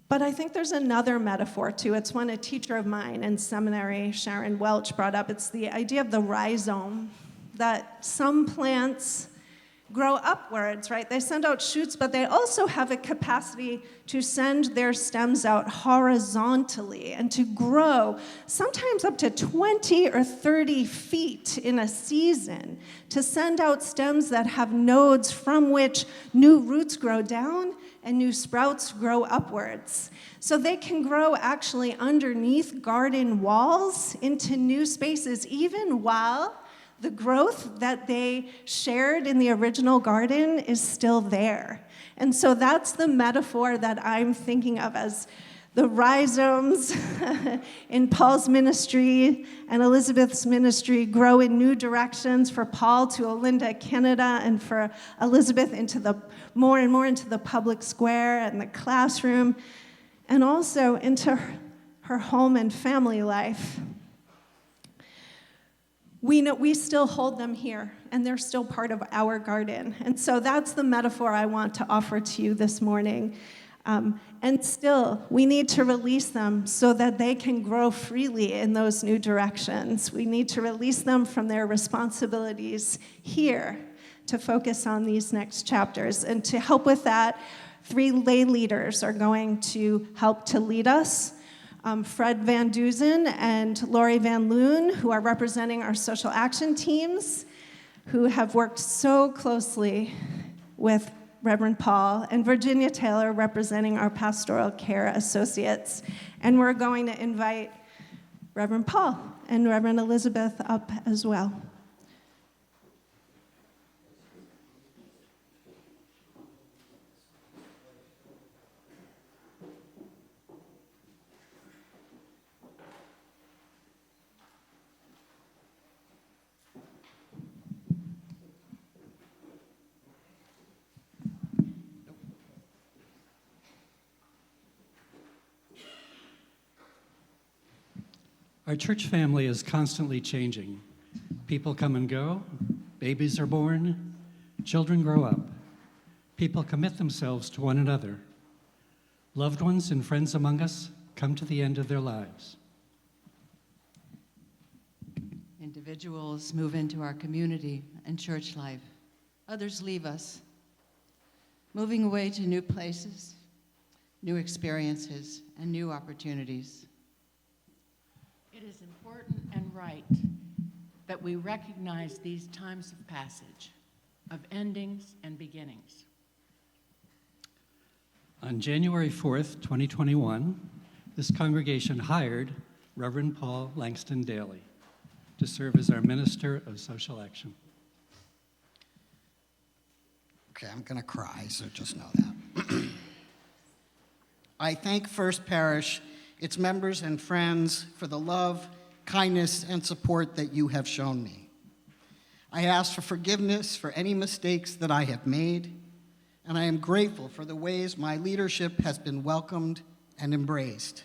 But I think there's another metaphor too. It's one a teacher of mine in seminary, Sharon Welch, brought up. It's the idea of the rhizome, that some plants grow upwards, right? They send out shoots, but they also have a capacity to send their stems out horizontally and to grow sometimes up to 20 or 30 feet in a season, to send out stems that have nodes from which new roots grow down and new sprouts grow upwards. So they can grow actually underneath garden walls into new spaces, even while the growth that they shared in the original garden is still there. And so that's the metaphor that I'm thinking of as the rhizomes in Paul's ministry and Elizabeth's ministry grow in new directions, for Paul to Olinda, Canada, and for Elizabeth into the more and more into the public square and the classroom, and also into her home and family life. We still hold them here, and they're still part of our garden. And so that's the metaphor I want to offer to you this morning. And still, we need to release them so that they can grow freely in those new directions. We need to release them from their responsibilities here to focus on these next chapters. And to help with that, 3 lay leaders are going to help to lead us. Fred Van Duzen and Lori Van Loon, who are representing our social action teams, who have worked so closely with Reverend Paul, and Virginia Taylor, representing our pastoral care associates. And we're going to invite Reverend Paul and Reverend Elizabeth up as well. Our church family is constantly changing. People come and go, babies are born, children grow up. People commit themselves to one another. Loved ones and friends among us come to the end of their lives. Individuals move into our community and church life. Others leave us, moving away to new places, new experiences, and new opportunities. It is important and right that we recognize these times of passage, of endings and beginnings. On January 4th, 2021, this congregation hired Reverend Paul Langston Daly to serve as our Minister of Social Action. Okay, I'm going to cry, so just know that. I thank First Parish, its members and friends, for the love, kindness, and support that you have shown me. I ask for forgiveness for any mistakes that I have made, and I am grateful for the ways my leadership has been welcomed and embraced.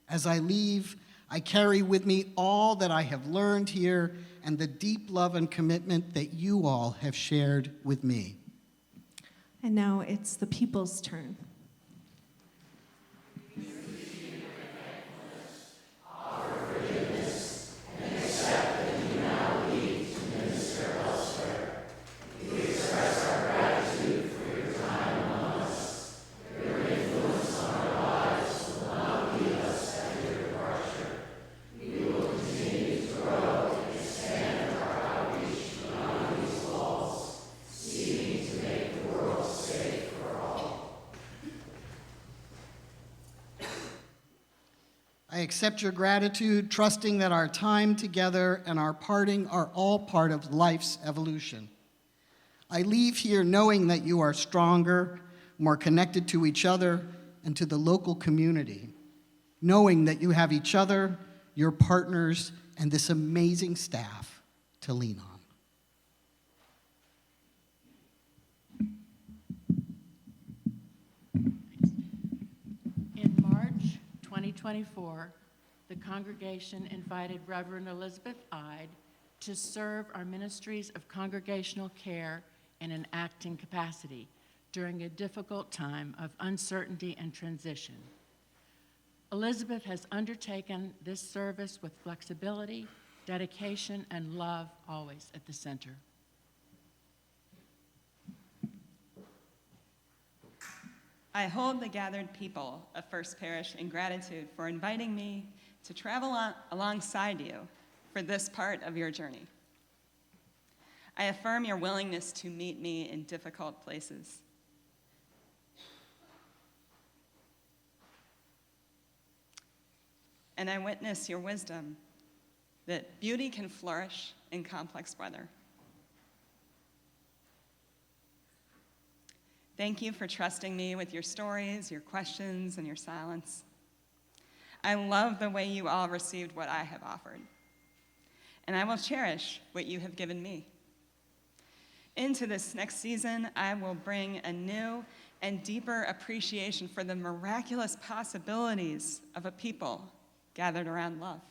As I leave, I carry with me all that I have learned here and the deep love and commitment that you all have shared with me. And now it's the people's turn. I accept your gratitude, trusting that our time together and our parting are all part of life's evolution. I leave here knowing that you are stronger, more connected to each other and to the local community, knowing that you have each other, your partners, and this amazing staff to lean on. In March 2020, 2024, the congregation invited Reverend Elizabeth Ide to serve our ministries of congregational care in an acting capacity during a difficult time of uncertainty and transition. Elizabeth has undertaken this service with flexibility, dedication, and love always at the center. I hold the gathered people of First Parish in gratitude for inviting me to travel alongside you for this part of your journey. I affirm your willingness to meet me in difficult places. And I witness your wisdom that beauty can flourish in complex weather. Thank you for trusting me with your stories, your questions, and your silence. I love the way you all received what I have offered, and I will cherish what you have given me. Into this next season, I will bring a new and deeper appreciation for the miraculous possibilities of a people gathered around love.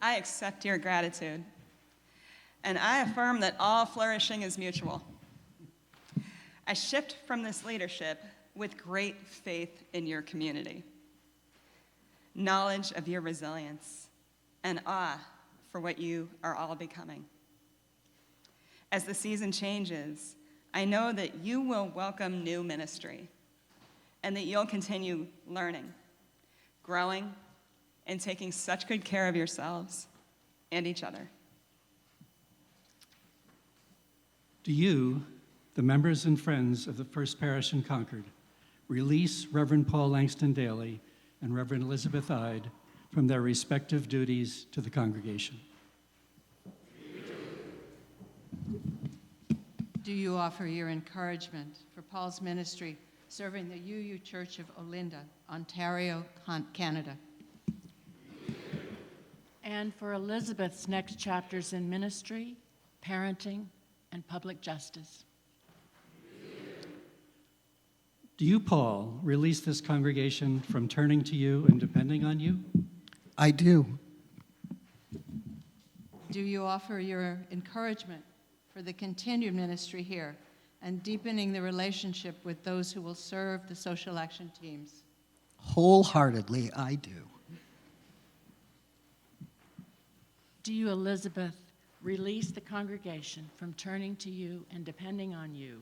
I accept your gratitude, and I affirm that all flourishing is mutual. I shift from this leadership with great faith in your community, knowledge of your resilience, and awe for what you are all becoming. As the season changes, I know that you will welcome new ministry and that you'll continue learning, growing, and taking such good care of yourselves and each other. Do you, the members and friends of the First Parish in Concord, release Reverend Paul Langston Daly and Reverend Elizabeth Ide from their respective duties to the congregation? Do you offer your encouragement for Paul's ministry serving the UU Church of Olinda, Ontario, Canada? And for Elizabeth's next chapters in ministry, parenting, and public justice. Do you, Paul, release this congregation from turning to you and depending on you? I do. Do you offer your encouragement for the continued ministry here and deepening the relationship with those who will serve the social action teams? Wholeheartedly, I do. Do you, Elizabeth, release the congregation from turning to you and depending on you,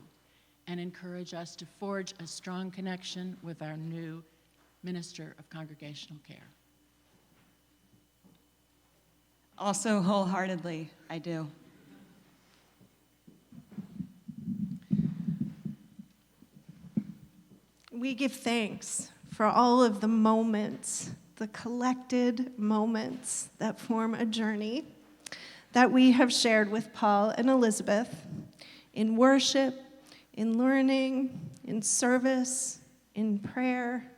and encourage us to forge a strong connection with our new Minister of Congregational Care? Also, wholeheartedly, I do. We give thanks for all of the moments, the collected moments that form a journey that we have shared with Paul and Elizabeth in worship, in learning, in service, in prayer,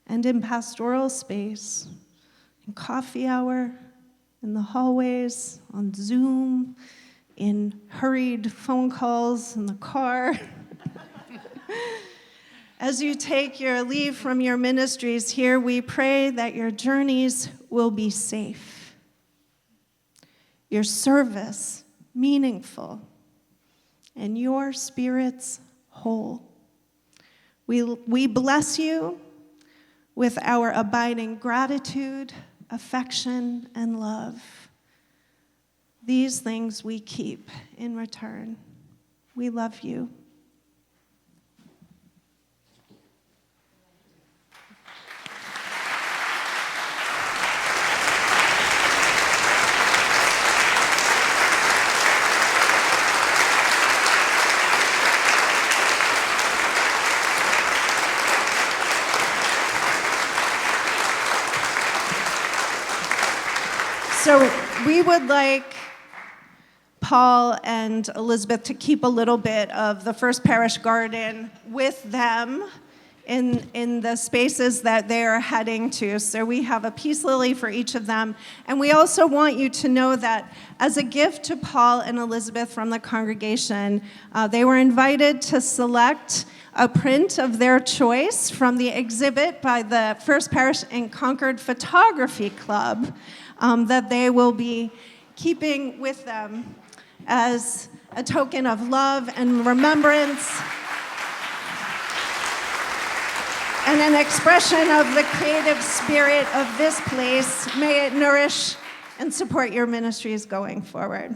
and in pastoral space, in coffee hour, in the hallways, on Zoom, in hurried phone calls in the car. As you take your leave from your ministries here, we pray that your journeys will be safe, your service meaningful, and your spirits whole. We bless you with our abiding gratitude, affection, and love. These things we keep in return. We love you. So we would like Paul and Elizabeth to keep a little bit of the First Parish Garden with them in the spaces that they are heading to. So we have a peace lily for each of them. And we also want you to know that as a gift to Paul and Elizabeth from the congregation, they were invited to select a print of their choice from the exhibit by the First Parish in Concord Photography Club that they will be keeping with them as a token of love and remembrance and an expression of the creative spirit of this place. May it nourish and support your ministries going forward.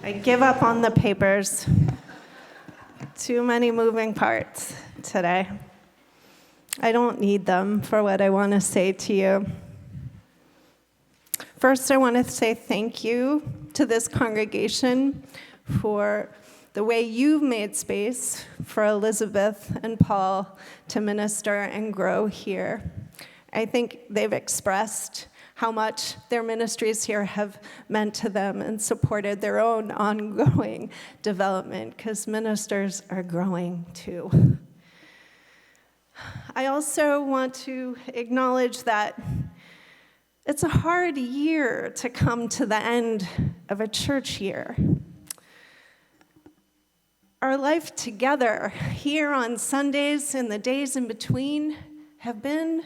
I give up on the papers. Too many moving parts today. I don't need them for what I want to say to you. First, I want to say thank you to this congregation for the way you've made space for Elizabeth and Paul to minister and grow here. I think they've expressed how much their ministries here have meant to them and supported their own ongoing development, because ministers are growing too. I also want to acknowledge that it's a hard year to come to the end of a church year. Our life together here on Sundays and the days in between have been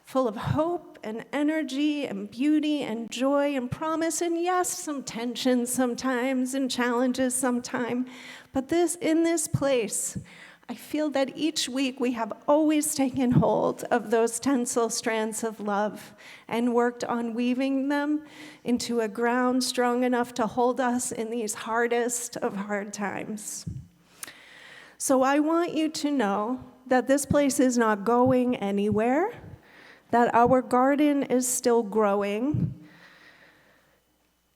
full of hope and energy and beauty and joy and promise, and yes, some tension sometimes and challenges sometimes. But in this place, I feel that each week we have always taken hold of those tensile strands of love and worked on weaving them into a ground strong enough to hold us in these hardest of hard times. So I want you to know that this place is not going anywhere, that our garden is still growing.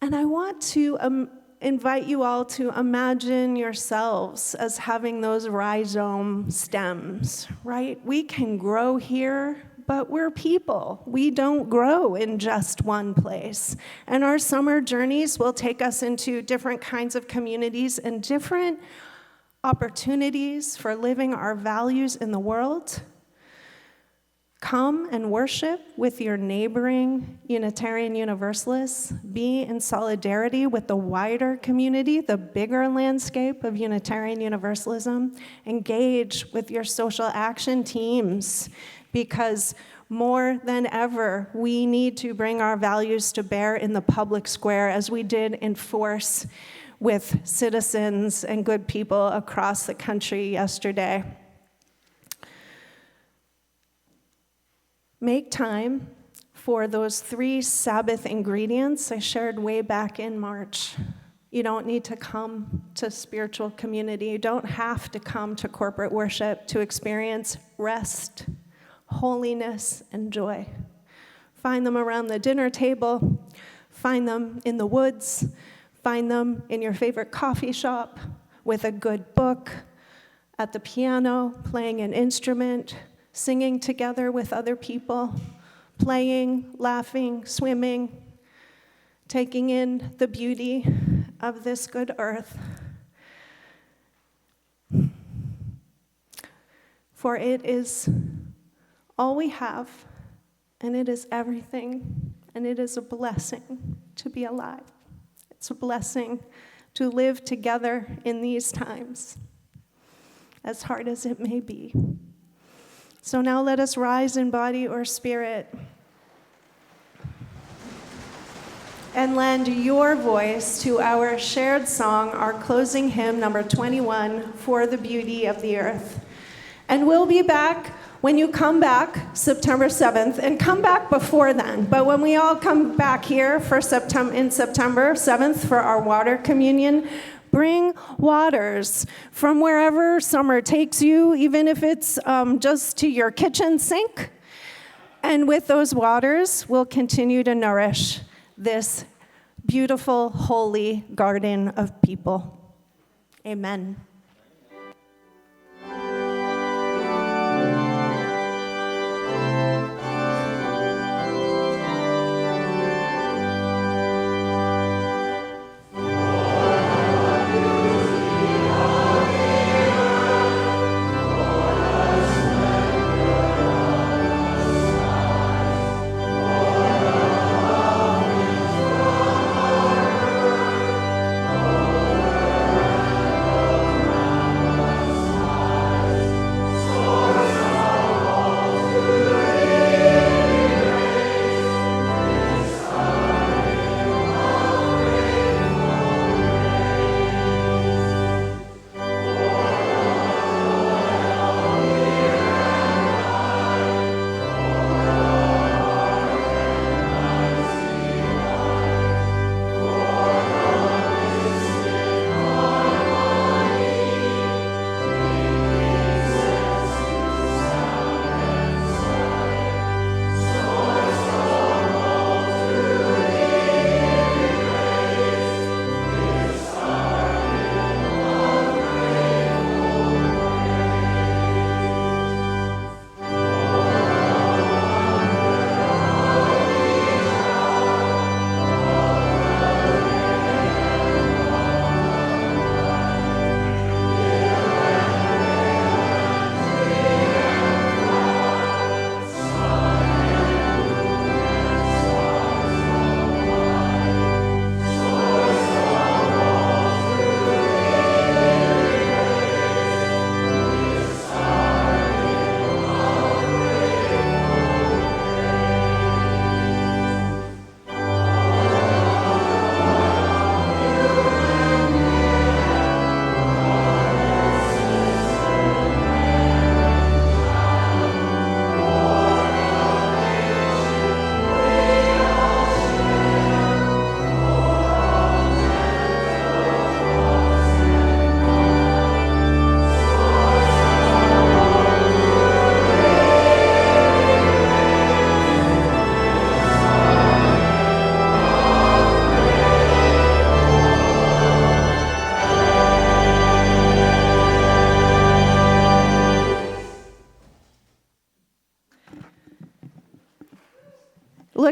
And I want to invite you all to imagine yourselves as having those rhizome stems, right? We can grow here, but we're people. We don't grow in just one place. And our summer journeys will take us into different kinds of communities and different opportunities for living our values in the world. Come and worship with your neighboring Unitarian Universalists. Be in solidarity with the wider community, the bigger landscape of Unitarian Universalism. Engage with your social action teams, because more than ever, we need to bring our values to bear in the public square, as we did in force with citizens and good people across the country yesterday. Make time for those 3 Sabbath ingredients I shared way back in March. You don't need to come to spiritual community. You don't have to come to corporate worship to experience rest, holiness, and joy. Find them around the dinner table. Find them in the woods. Find them in your favorite coffee shop with a good book, at the piano, playing an instrument, singing together with other people, playing, laughing, swimming, taking in the beauty of this good earth. For it is all we have, and it is everything, and it is a blessing to be alive. It's a blessing to live together in these times, as hard as it may be. So now let us rise in body or spirit and lend your voice to our shared song, our closing hymn, number 21, For the Beauty of the Earth. And we'll be back when you come back September 7th, and come back before then. But when we all come back here for September 7th for our water communion, bring waters from wherever summer takes you, even if it's just to your kitchen sink. And with those waters, we'll continue to nourish this beautiful, holy garden of people. Amen.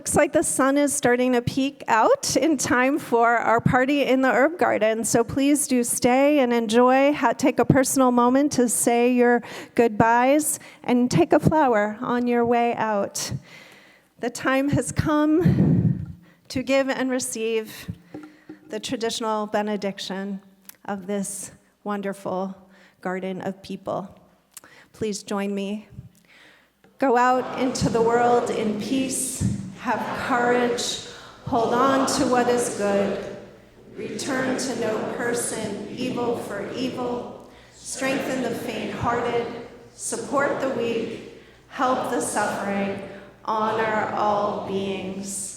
looks like the sun is starting to peek out in time for our party in the herb garden. So please do stay and enjoy. Take a personal moment to say your goodbyes and take a flower on your way out. The time has come to give and receive the traditional benediction of this wonderful garden of people. Please join me. Go out into the world in peace, have courage, hold on to what is good, return to no person evil for evil, strengthen the faint-hearted, support the weak, help the suffering, honor all beings.